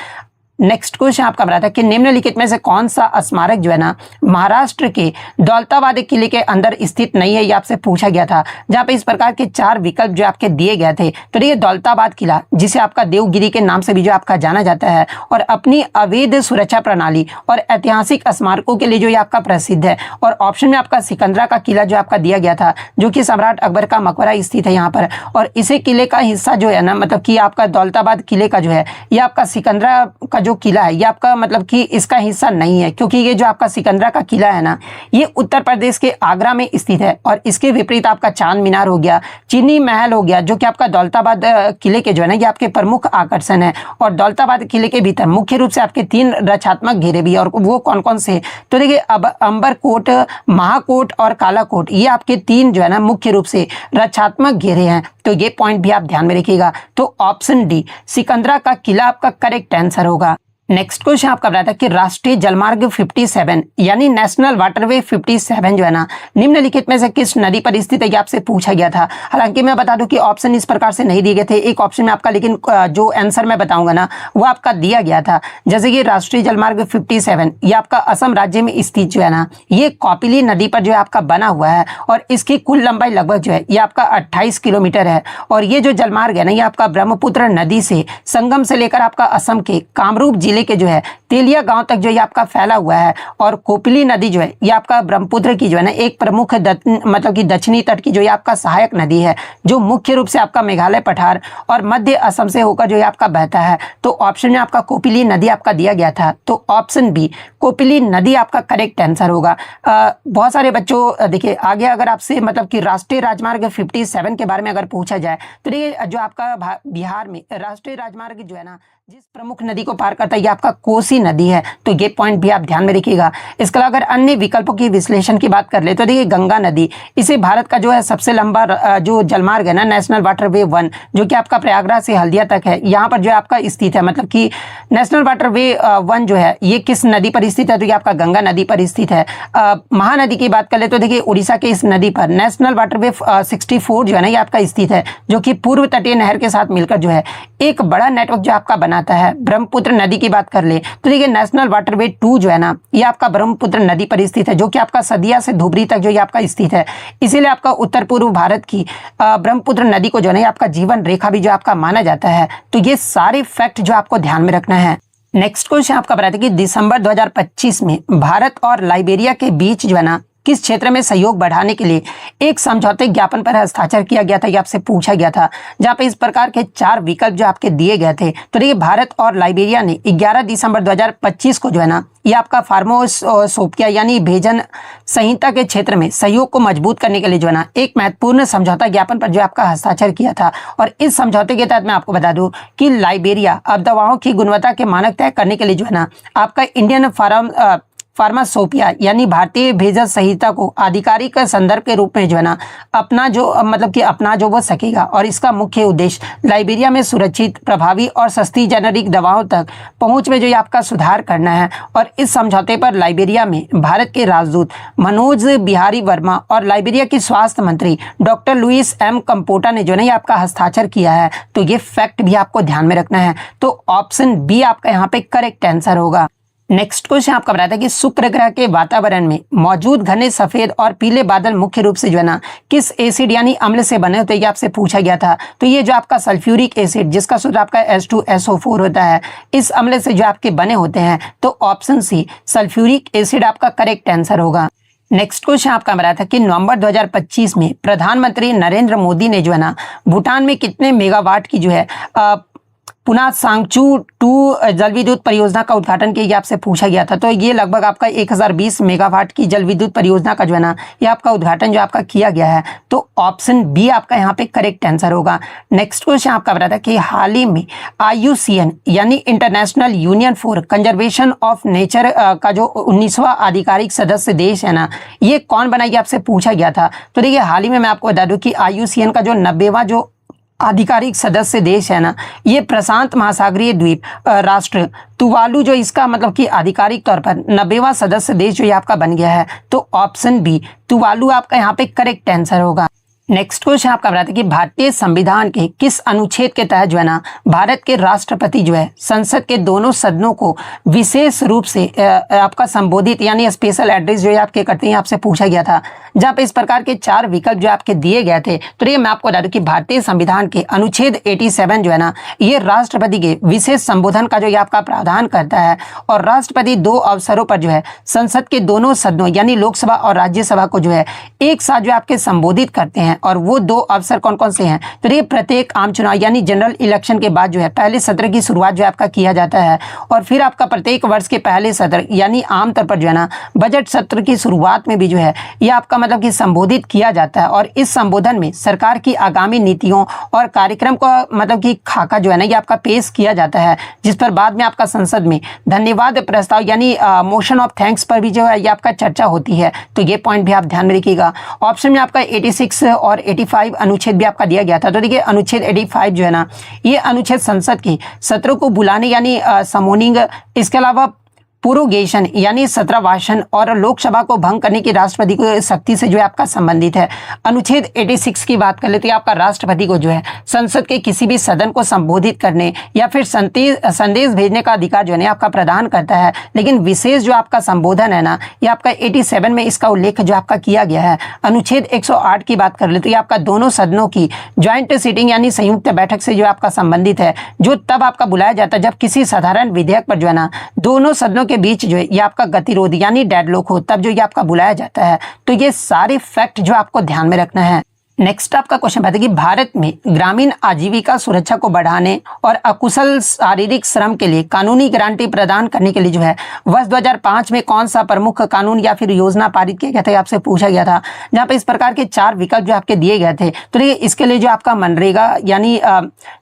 नेक्स्ट क्वेश्चन आपका बता था कि निम्नलिखित में से कौन सा स्मारक जो है ना महाराष्ट्र के दौलताबाद किले के अंदर स्थित नहीं है, ये आपसे पूछा गया था, जहां पे इस प्रकार के 4 विकल्प जो आपके दिए गए थे। तो देखिए दौलताबाद किला, जिसे आपका देवगिरी के नाम से भी जो आपका जाना जाता है, और अपनी अवैध सुरक्षा प्रणाली और ऐतिहासिक स्मारकों के लिए जो ये आपका प्रसिद्ध है। और ऑप्शन में आपका सिकंदरा का किला जो आपका दिया गया था, जो कि सम्राट अकबर का मकबरा स्थित है यहाँ पर। और इसे किले का हिस्सा जो है ना, मतलब कि आपका दौलताबाद किले का जो है ये आपका सिकंदरा का जो किला है ये आपका मतलब कि इसका हिस्सा नहीं है, क्योंकि ये जो आपका सिकंदरा का किला है ना, ये उत्तर प्रदेश के आगरा में स्थित है। और इसके विपरीत आपका चांद मीनार हो गया, चीनी महल हो गया, जो कि आपका दौलताबाद किले के जो है ना ये आपके प्रमुख आकर्षण है। और दौलताबाद किले के भीतर मुख्य रूप से आपके 3 रक्षात्मक घेरे भी, और वो कौन कौन से, तो देखिए अब अंबरकोट, महाकोट और कालाकोट, ये आपके 3 जो है ना मुख्य रूप से रक्षात्मक घेरे हैं। तो ये पॉइंट भी आप ध्यान में रखिएगा। तो ऑप्शन डी सिकंदरा का किला आपका करेक्ट आंसर होगा। नेक्स्ट क्वेश्चन आपका बताया था कि राष्ट्रीय जलमार्ग 57 यानी नेशनल वाटरवे 57 जो है ना निम्नलिखित में से किस नदी पर स्थित है, ये आपसे पूछा गया था। हालांकि मैं बता दूं कि ऑप्शन इस प्रकार से नहीं दिए गए थे एक ऑप्शन में आपका, लेकिन जो आंसर मैं बताऊंगा ना वो आपका दिया गया था। जैसे कि राष्ट्रीय जलमार्ग 57 ये आपका असम राज्य में स्थित जो है ना, ये कौपिली नदी पर जो है आपका बना हुआ है। और इसकी कुल लंबाई लगभग जो है ये आपका 28 किलोमीटर है। और ये जो जलमार्ग है ना ये आपका ब्रह्मपुत्र नदी से संगम से लेकर आपका असम के कामरूप जिले के जो है तेलिया गांव तक जो ये आपका फैला हुआ है। और कोपिली नदी जो है ये आपका ब्रह्मपुत्र की जो है ना एक प्रमुख मतलब कि दक्षिणी तट की जो ये आपका सहायक नदी है, जो मुख्य रूप से आपका मेघालय पठार और मध्य असम से होकर जो ये आपका बहता है। तो ऑप्शन में आपका कोपिली नदी आपका दिया गया था। तो ऑप्शन बी कोपिली नदी आपका करेक्ट आंसर होगा। बहुत सारे बच्चों देखिए आगे अगर आपसे मतलब कि राष्ट्रीय राजमार्ग 57 के बारे में अगर पूछा जाए तो देखिए जो आपका बिहार में राष्ट्रीय राजमार्ग जो है ना जिस प्रमुख नदी को पार करता है ये आपका कोसी नदी है। तो ये पॉइंट भी आप ध्यान में रखिएगा। इसके अलावा अगर अन्य विकल्पों की विश्लेषण की बात कर ले तो देखिए गंगा नदी, इसे भारत का जो है सबसे लंबा जो जलमार्ग है ना नेशनल वाटरवे 1 जो कि आपका प्रयागराज से हल्दिया तक है, यहाँ पर जो आपका स्थित है। मतलब कि नेशनल वाटरवे 1 जो है ये किस नदी पर स्थित है, तो ये आपका गंगा नदी पर स्थित है। महानदी की बात कर ले तो देखिए उड़ीसा के इस नदी पर नेशनल वाटरवे 64 जो है ना ये आपका स्थित है, जो कि पूर्व तटीय नहर के साथ मिलकर जो है एक बड़ा नेटवर्क जो आपका बनाता है। ब्रह्मपुत्र नदी की बात कर ले तो देखिए नेशनल वाटरवे 2 जो है ना ये आपका ब्रह्मपुत्र नदी पर स्थित है, जो कि आपका सदिया से धुबरी तक जो ये आपका स्थित है। इसीलिए आपका उत्तर पूर्व भारत की ब्रह्मपुत्र नदी को जो है आपका जीवन रेखा भी जो आपका माना जाता है। तो ये सारे फैक्ट जो आपको ध्यान में रखना है। नेक्स्ट क्वेश्चन आपका बताते कि दिसंबर 2025 में भारत और लाइबेरिया के बीच जो है ना किस क्षेत्र में सहयोग बढ़ाने के लिए एक समझौते ज्ञापन पर हस्ताक्षर किया गया था, ये आपसे पूछा गया था, जहां पे इस प्रकार के 4 विकल्प जो आपके दिए गए थे। तो देखिए भारत और लाइबेरिया ने 11 दिसंबर 2025 को जो है ना ये आपका फार्मोसोपिया यानी भेजन संहिता के क्षेत्र में सहयोग को मजबूत करने के लिए जो है ना एक महत्वपूर्ण समझौता ज्ञापन पर जो आपका हस्ताक्षर किया था। और इस समझौते के तहत मैं आपको बता दूं कि लाइबेरिया अब दवाओं की गुणवत्ता के मानक तय करने के लिए जो है ना आपका इंडियन फार्मासोपिया यानी भारतीय भेषज संहिता को आधिकारिक संदर्भ के रूप में जो है ना अपना जो वो सकेगा। और इसका मुख्य उद्देश्य लाइबेरिया में सुरक्षित, प्रभावी और सस्ती जेनेरिक दवाओं तक पहुंच में जो ये आपका सुधार करना है। और इस समझौते पर लाइबेरिया में भारत के राजदूत मनोज बिहारी वर्मा और लाइबेरिया की स्वास्थ्य मंत्री डॉक्टर लुइस एम कंपोटा ने जो है आपका हस्ताक्षर किया है। तो ये फैक्ट भी आपको ध्यान में रखना है। तो ऑप्शन बी आपका यहाँ पे करेक्ट आंसर होगा। नेक्स्ट क्वेश्चन आपका बताया था कि शुक्र ग्रह के वातावरण में मौजूद घने सफेद और पीले बादल मुख्य रूप से जो है ना किस एसिड यानी अम्ल से बने होते हैं, ये आपसे पूछा गया था। तो ये जो आपका सल्फ्यूरिक एसिड जिसका सूत्र आपका H2SO4 होता है, इस अम्ल से जो आपके बने होते हैं। तो ऑप्शन सी सल्फ्यूरिक एसिड आपका करेक्ट आंसर होगा। नेक्स्ट क्वेश्चन आपका बताया था कि नवंबर 2025 में प्रधानमंत्री नरेंद्र मोदी ने जो है ना भूटान में कितने मेगावाट की जो है पुनः सांगचू 2 जल विद्युत परियोजना का उद्घाटन किया, आपसे पूछा गया था। तो ये लगभग आपका 1020 मेगावाट की जल विद्युत परियोजना का जो है ना ये आपका उद्घाटन जो आपका किया गया है। तो ऑप्शन बी आपका यहाँ पे करेक्ट आंसर होगा। नेक्स्ट क्वेश्चन आपका बताया था कि हाल ही में IUCN यानी international union for conservation of nature का जो 19वां आधिकारिक सदस्य देश है ना, ये कौन बना, ये आपसे पूछा गया था। तो देखिए हाल ही में मैं आपको बता दूं कि IUCN का जो 90वां जो आधिकारिक सदस्य देश है ना, ये प्रशांत महासागरीय द्वीप राष्ट्र तुवालू जो इसका कि आधिकारिक तौर पर 90वां सदस्य देश जो ये आपका बन गया है। तो ऑप्शन बी तुवालू आपका यहाँ पे करेक्ट आंसर होगा। नेक्स्ट क्वेश्चन आपका बताते हैं कि भारतीय संविधान के किस अनुच्छेद के तहत जो है ना भारत के राष्ट्रपति जो है संसद के दोनों सदनों को विशेष रूप से आपका संबोधित यानी स्पेशल एड्रेस जो है आपके करते हैं, आपसे पूछा गया था। जहाँ पे इस प्रकार के 4 विकल्प जो आपके दिए गए थे। तो ये मैं आपको बता दूं कि भारतीय संविधान के अनुच्छेद 87 जो है ना ये राष्ट्रपति के विशेष संबोधन का जो ये आपका प्रावधान करता है। और राष्ट्रपति 2 अवसरों पर जो है संसद के दोनों सदनों यानी लोकसभा और राज्यसभा को जो है एक साथ जो आपके संबोधित करते हैं। और वो 2 अवसर कौन कौन से हैं, तो ये प्रत्येक आम चुनाव यानी जनरल इलेक्शन के बाद जो है पहले सत्र की शुरुआत जो आपका किया जाता है। और फिर आपका प्रत्येक वर्ष के पहले सत्र यानी आमतौर पर जो है ना बजट सत्र की शुरुआत में भी जो है ये आपका कि संबोधित किया जाता है। और इस संबोधन में सरकार की आगामी नीतियों और कार्यक्रम को कि खाका जो है ना ये आपका पेश किया जाता है, जिस पर बाद में आपका संसद में धन्यवाद प्रस्ताव यानी मोशन ऑफ थैंक्स पर भी जो है ये आपका चर्चा होती है। तो ये पॉइंट भी आप ध्यान में रखिएगा। ऑप्शन में आपका 86 और 85 अनुच्छेद भी आपका दिया गया था। तो देखिए अनुच्छेद 85 जो है ना ये अनुच्छेद संसद के सत्रों को बुलाने यानी समोनिंग, इसके अलावा प्रोरोगेशन यानी सत्रभाषण और लोकसभा को भंग करने की राष्ट्रपति को शक्ति से जो है आपका संबंधित है। अनुच्छेद 86 की बात कर लेते हैं, आपका राष्ट्रपति को जो है संसद के किसी भी सदन को संबोधित करने या फिर संदेश भेजने का अधिकार जो है आपका प्रदान करता है। लेकिन विशेष जो आपका संबोधन है ना ये आपका 87 में इसका उल्लेख जो आपका किया गया है। अनुच्छेद 108 की बात कर लेते हैं, आपका दोनों सदनों की ज्वाइंट सीटिंग यानी संयुक्त बैठक से जो आपका संबंधित है, जो तब आपका बुलाया जाता है जब किसी साधारण विधेयक पर जो है ना दोनों सदनों के बीच जो है ये आपका गतिरोध यानी डेडलॉक हो, तब जो ये आपका बुलाया जाता है। तो ये सारे फैक्ट जो आपको ध्यान में रखना है। नेक्स्ट आपका क्वेश्चन बताइए कि भारत में ग्रामीण आजीविका सुरक्षा को बढ़ाने और अकुशल शारीरिक श्रम के लिए कानूनी गारंटी प्रदान करने के लिए जो है वर्ष 2005 में कौन सा प्रमुख कानून या फिर योजना पारित किया गया था, आपसे पूछा गया था। जहां पे इस प्रकार के 4 विकल्प जो आपके दिए गए थे। तो देखिए इसके लिए जो आपका मनरेगा यानी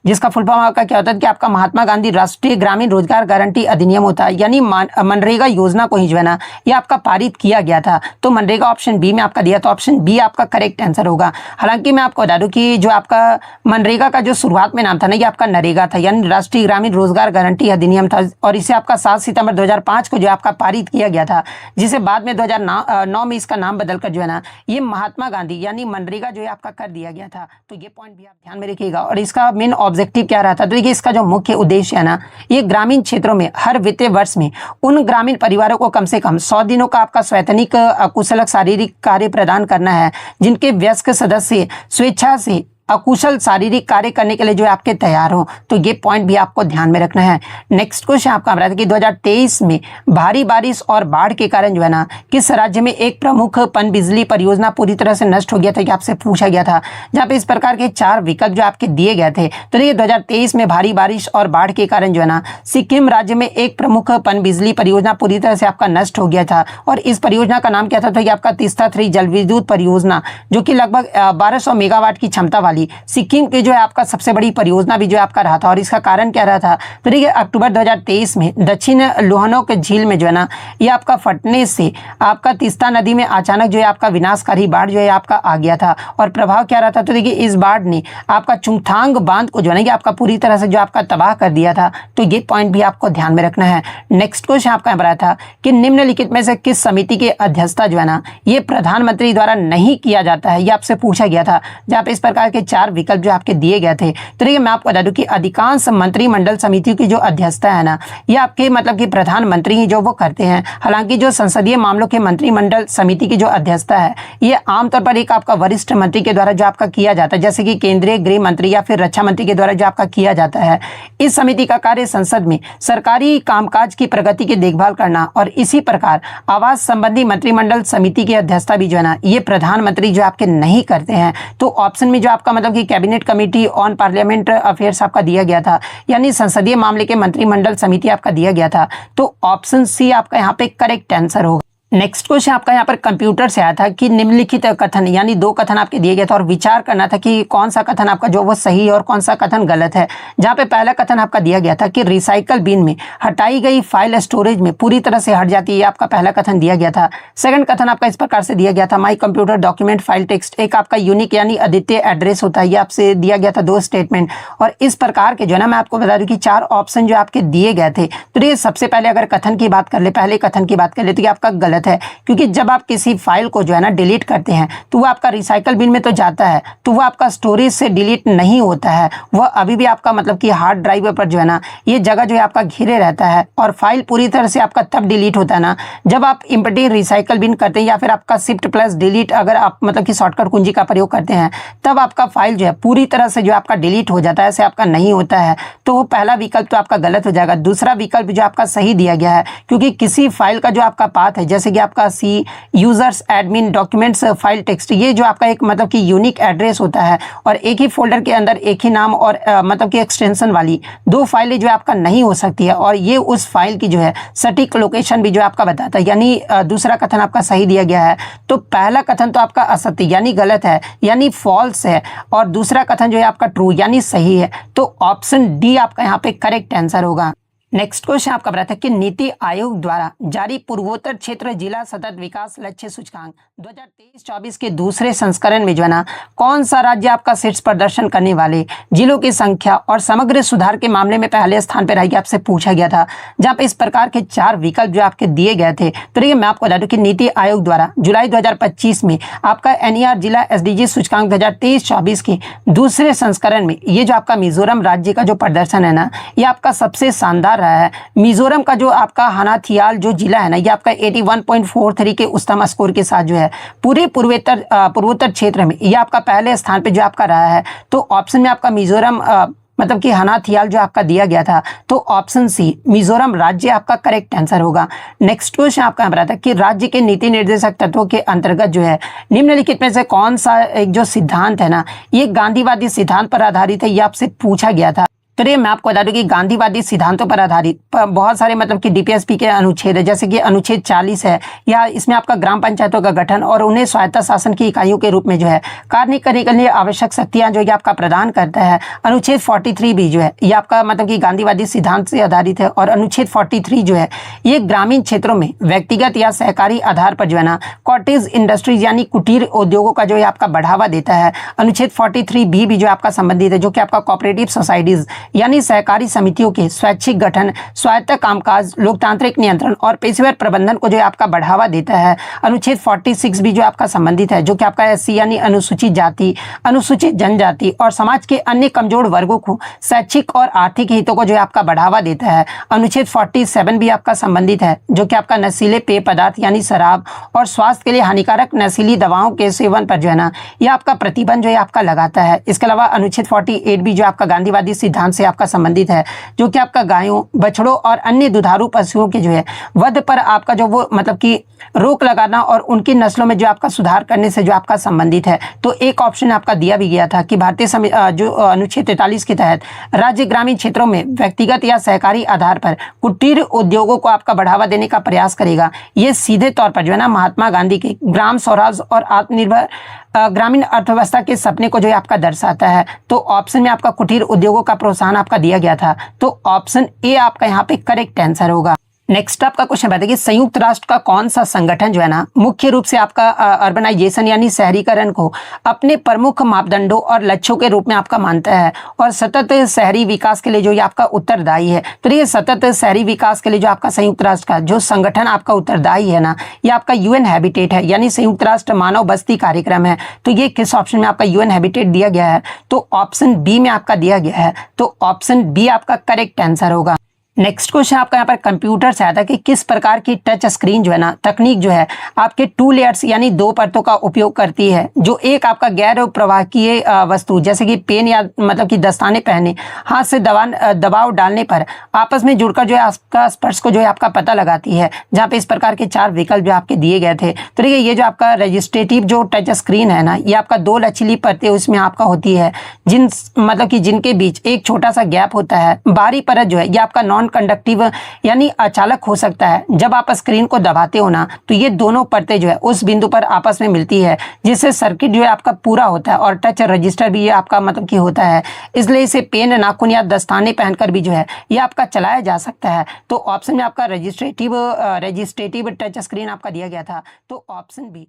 जिसका फुल फॉर्म आपका क्या होता है कि आपका महात्मा गांधी राष्ट्रीय ग्रामीण रोजगार गारंटी अधिनियम होता है, यानी मनरेगा योजना को ही जो है ना ये आपका पारित किया गया था। तो मनरेगा ऑप्शन बी में आपका दिया, तो ऑप्शन बी आपका करेक्ट आंसर होगा। हालांकि मैं आपको बता दूं कि जो आपका मनरेगा का जो शुरुआत में नाम था ना ये आपका नरेगा था, यानी राष्ट्रीय ग्रामीण रोजगार गारंटी अधिनियम था। और इसे आपका 7 सितंबर 2005 को जो आपका पारित किया गया था, जिसे बाद में 2009 में इसका नाम बदलकर जो है ना ये महात्मा गांधी यानी मनरेगा जो है आपका कर दिया गया था। तो ये पॉइंट भी आप ध्यान में रखिएगा। और इसका मेन ऑब्जेक्टिव क्या रहा था, तो देखिए इसका जो मुख्य उद्देश्य है ना ये ग्रामीण क्षेत्रों में हर वित्तीय वर्ष में उन ग्रामीण परिवारों को कम से कम 100 दिनों का आपका स्वैतनिक अकुशल शारीरिक कार्य प्रदान करना है, जिनके वयस्क सदस्य स्वेच्छा से अकुशल शारीरिक कार्य करने के लिए जो है आपके तैयार हो। तो ये पॉइंट भी आपको ध्यान में रखना है। नेक्स्ट क्वेश्चन आपका बताया कि 2023 में भारी बारिश और बाढ़ के कारण जो है ना किस राज्य में एक प्रमुख पनबिजली परियोजना पूरी तरह से नष्ट हो गया था, कि आपसे पूछा गया था। जहाँ पे इस प्रकार के 4 विकल्प जो आपके दिए गए थे। तो देखिए 2023 में भारी बारिश और बाढ़ के कारण जो है ना सिक्किम राज्य में एक प्रमुख पनबिजली परियोजना पूरी तरह से आपका नष्ट हो गया था। और इस परियोजना का नाम क्या था, तो ये आपका तीस्ता 3 जल विद्युत परियोजना, जो कि लगभग 1200 मेगावाट की क्षमता वाली वाली सिक्किम की जो है आपका सबसे बड़ी परियोजना भी जो है आपका रहा था। और इसका कारण क्या रहा था, तो देखिए अक्टूबर 2023 में दक्षिण लोहनोक झील में जो है ना ये आपका फटने से आपका तीस्ता नदी में अचानक जो है आपका विनाशकारी बाढ़ जो है आपका आ गया था। और प्रभाव क्या रहा था, तो देखिए इस बाढ़ ने आपका चुंगथांग बांध को जो है ना आपका पूरी तरह से जो आपका तबाह कर दिया था। तो ये पॉइंट भी आपको ध्यान में रखना है। नेक्स्ट क्वेश्चन आपका यहाँ पर आया था कि निम्नलिखित में से किस समिति के अध्यक्षता जो है ना ये प्रधानमंत्री द्वारा नहीं किया जाता है, ये आपसे पूछा गया था, जहाँ पे इस प्रकार के 4 विकल्प जो आपके दिए गए थे। तो देखिए मैं आपको बता दूं कि अधिकांश मंत्रिमंडल समितियों की जो अध्यक्षता है ना ये आपके मतलब कि प्रधानमंत्री ही जो वो करते हैं। हालांकि जो संसदीय मामलों के मंत्रिमंडल समिति की जो अध्यक्षता है ये आमतौर पर एक आपका वरिष्ठ मंत्री के द्वारा जो आपका किया जाता है, जैसे कि केंद्रीय गृह मंत्री या फिर रक्षा मंत्री के द्वारा जो आपका किया जाता है। इस समिति का कार्य संसद में सरकारी कामकाज की प्रगति की देखभाल करना और इसी प्रकार आवास संबंधी मंत्रिमंडल समिति की अध्यक्षता भी जो है ना ये प्रधानमंत्री जो आपके नहीं करते हैं। तो ऑप्शन में जो आपका मतलब कि cabinet committee on parliament affairs आपका दिया गया था, यानी संसदीय मामले के मंत्रिमंडल समिति आपका दिया गया था। तो ऑप्शन सी आपका यहाँ पे करेक्ट आंसर होगा। नेक्स्ट क्वेश्चन आपका यहाँ पर कंप्यूटर से आया था कि निम्नलिखित कथन यानी 2 कथन आपके दिए गए थे और विचार करना था कि कौन सा कथन आपका जो वो सही है और कौन सा कथन गलत है। जहाँ पे पहला कथन आपका दिया गया था कि रिसाइकल बिन में हटाई गई फाइल स्टोरेज में पूरी तरह से हट जाती है, ये आपका पहला कथन दिया गया था। सेकंड कथन आपका इस प्रकार से दिया गया था, my computer document file text एक आपका यूनिक यानी अद्वितीय एड्रेस होता है, ये आपसे दिया गया था 2 स्टेटमेंट। और इस प्रकार के जो है ना मैं आपको बता दूं कि 4 ऑप्शन जो आपके दिए गए थे। तो ये सबसे पहले अगर कथन की बात कर ले, पहले कथन की बात कर ले तो ये आपका गलत है, क्योंकि जब आप किसी फाइल को जो है ना डिलीट करते हैं तो वो आपका रिसाइकल बिन में तो जाता है, तो वो आपका स्टोरेज से डिलीट नहीं होता है, वह अभी भी आपका मतलब कि हार्ड ड्राइव पर जो है ना ये जगह जो है आपका घिरे रहता है। और फाइल पूरी तरह से आपका तब डिलीट होता है ना जब आप इम्पटी रिसाइकल बिन करते हैं या फिर आपका शिफ्ट प्लस डिलीट अगर आप मतलब कि शॉर्टकट कुंजी का प्रयोग करते हैं, तब आपका फाइल जो है पूरी तरह से जो आपका डिलीट हो जाता है, ऐसे आपका नहीं होता है। तो वो पहला विकल्प तो आपका गलत हो जाएगा। दूसरा विकल्प जो आपका सही दिया गया है, क्योंकि किसी फाइल का जो आपका पाथ है, जैसे कि आपका C users admin documents file text, ये जो आपका एक मतलब कि यूनिक एड्रेस होता है और एक ही फोल्डर के अंदर एक ही नाम और मतलब कि एक्सटेंशन वाली 2 फाइलें जो आपका नहीं हो सकती है, और ये उस फाइल की जो है सटीक लोकेशन भी जो आपका बताता है, यानी दूसरा कथन आपका सही दिया गया है। तो पहला कथन तो आपका असत्य यानी गलत है, यानी फॉल्स है, और दूसरा कथन जो है आपका ट्रू यानी सही है। तो ऑप्शन डी आपका यहाँ पे करेक्ट आंसर होगा। नेक्स्ट क्वेश्चन आपका बताता है कि नीति आयोग द्वारा जारी पूर्वोत्तर क्षेत्र जिला सतत विकास लक्ष्य सूचकांक 2023-24 के दूसरे संस्करण में जो है ना कौन सा राज्य आपका शीर्ष प्रदर्शन करने वाले जिलों की संख्या और समग्र सुधार के मामले में पहले स्थान पर रहेगी, आपसे पूछा गया था। जहां पे इस प्रकार के 4 विकल्प जो आपके दिए गए थे। तो देखिए मैं आपको बता दूं कि नीति आयोग द्वारा जुलाई 2025 में आपका NER जिला SDG सूचकांक 2023-24 के दूसरे संस्करण में ये जो आपका मिजोरम राज्य का जो प्रदर्शन है ना ये आपका सबसे शानदार रहा है। मिजोरम का जो आपका हनाथियाल जो जिला है ना ये आपका 81.43 के उच्चतम स्कोर के साथ जो है पूरे पूर्वोत्तर क्षेत्र में ये आपका पहले स्थान पे जो आपका रहा है। तो ऑप्शन में आपका मिजोरम मतलब कि हनाथियाल जो आपका दिया गया था, तो ऑप्शन सी मिजोरम राज्य आपका करेक्ट आंसर होगा। नेक्स्ट क्वेश्चन आपका यहाँ पर आता है कि राज्य के नीति निर्देशक तत्वों के अंतर्गत जो है निम्नलिखित में से कौन सा एक जो सिद्धांत है ना ये गांधीवादी सिद्धांत पर आधारित है, ये आपसे पूछा गया था। तो ये मैं आपको बता दूं कि गांधीवादी सिद्धांतों पर आधारित बहुत सारे मतलब कि DPSP के अनुच्छेद है, जैसे कि अनुच्छेद 40 है, या इसमें आपका ग्राम पंचायतों का गठन और उन्हें स्वायत्ता शासन की इकाइयों के रूप में जो है कार्य करने के लिए आवश्यक शक्तियां जो ये आपका प्रदान करता है। अनुच्छेद 43 भी जो है ये आपका मतलब कि गांधीवादी सिद्धांत से आधारित है, और अनुच्छेद 43 जो है ये ग्रामीण क्षेत्रों में व्यक्तिगत या सहकारी आधार पर जो है ना कॉटेज इंडस्ट्रीज यानी कुटीर उद्योगों का जो है आपका बढ़ावा देता है। अनुच्छेद 43 भी जो आपका संबंधित है, जो कि आपका कोऑपरेटिव सोसाइटीज यानी सहकारी समितियों के स्वैच्छिक गठन, स्वायत्त कामकाज, लोकतांत्रिक नियंत्रण और पेशेवर प्रबंधन को जो है आपका बढ़ावा देता है। अनुच्छेद 46 भी जो आपका संबंधित है, जो कि आपका SC यानी अनुसूचित जाति, अनुसूचित जनजाति और समाज के अन्य कमजोर वर्गों को शैक्षिक और आर्थिक हितों को जो है आपका बढ़ावा देता है। अनुच्छेद 47 भी आपका संबंधित है, जो कि आपका नशीले पेय पदार्थ यानी शराब और स्वास्थ्य के लिए हानिकारक नशीली दवाओं के सेवन पर जो है ना यह आपका प्रतिबंध जो है आपका लगाता है। इसके अलावा अनुच्छेद 48 भी जो आपका गांधीवादी सिद्धांत से आपका संबंधित है, जो कि आपका गायों, बछड़ों और अन्य दुधारू पशुओं के जो है वध पर आपका जो वो मतलब कि रोक लगाना और उनकी नस्लों में जो आपका सुधार करने से जो आपका संबंधित है। तो एक ऑप्शन आपका दिया भी गया था कि भारतीय जो अनुच्छेद 43 के तहत राज्य ग्रामीण क्षेत्रों में व्यक्तिगत या सहकारी आधार पर कुटीर उद्योगों को आपका बढ़ावा देने का प्रयास करेगा। ये सीधे तौर पर जो है ना महात्मा गांधी के ग्राम स्वराज और आत्मनिर्भर ग्रामीण अर्थव्यवस्था के सपने को जो है आपका दर्शाता है। तो ऑप्शन में आपका कुटीर उद्योगों का प्रोत्साहन आपका दिया गया था, तो ऑप्शन ए आपका यहाँ पे करेक्ट आंसर होगा। नेक्स्ट आपका क्वेश्चन बताइए, संयुक्त राष्ट्र का कौन सा संगठन जो है ना मुख्य रूप से आपका अर्बनाइजेशन यानी शहरीकरण को अपने प्रमुख मापदंडों और लक्ष्यों के रूप में आपका मानता है और सतत शहरी विकास के लिए जो ये आपका उत्तरदायी है। तो ये सतत शहरी विकास के लिए जो आपका संयुक्त राष्ट्र का जो संगठन आपका उत्तरदायी है ना, ये आपका यूएन हैबिटेट है, यानी संयुक्त राष्ट्र मानव बस्ती कार्यक्रम है। तो ये किस ऑप्शन में आपका यूएन हैबिटेट दिया गया है? तो ऑप्शन बी में आपका दिया गया है। तो ऑप्शन बी आपका करेक्ट आंसर होगा। नेक्स्ट क्वेश्चन आपका यहाँ पर कंप्यूटर से आता है कि किस प्रकार की टच स्क्रीन जो है ना तकनीक जो है आपके 2 लेयर्स यानी 2 परतों का उपयोग करती है, जो एक आपका गैर प्रवाहकीय वस्तु जैसे कि पेन या मतलब कि दस्ताने पहने हाथ से दबाव डालने पर आपस में जुड़कर जो है आपका स्पर्श को जो है आपका पता लगाती है, जहाँ पे इस प्रकार के 4 विकल्प जो आपके दिए गए थे। तो देखिए ये जो आपका रजिस्ट्रेटिव जो टच स्क्रीन है ना, ये आपका 2 लचीली परतें उसमें आपका होती है, जिनके बीच एक छोटा सा गैप होता है। बाहरी परत जो है ये आपका नॉन कंडक्टिव यानी अचालक हो सकता है। जब आप स्क्रीन को दबाते हो ना, तो ये दोनों परतें जो है उस बिंदु पर आपस में मिलती है, जिससे सर्किट जो है आपका पूरा होता है और टच रजिस्टर भी ये आपका मतलब कि होता है। इसलिए इसे पेन, नाखून या दस्ताने पहनकर भी जो है ये आपका चलाया जा सकता है। तो ऑप्शन में आपका रजिस्ट्रेटिव टच स्क्रीन आपका दिया गया था, तो ऑप्शन बी।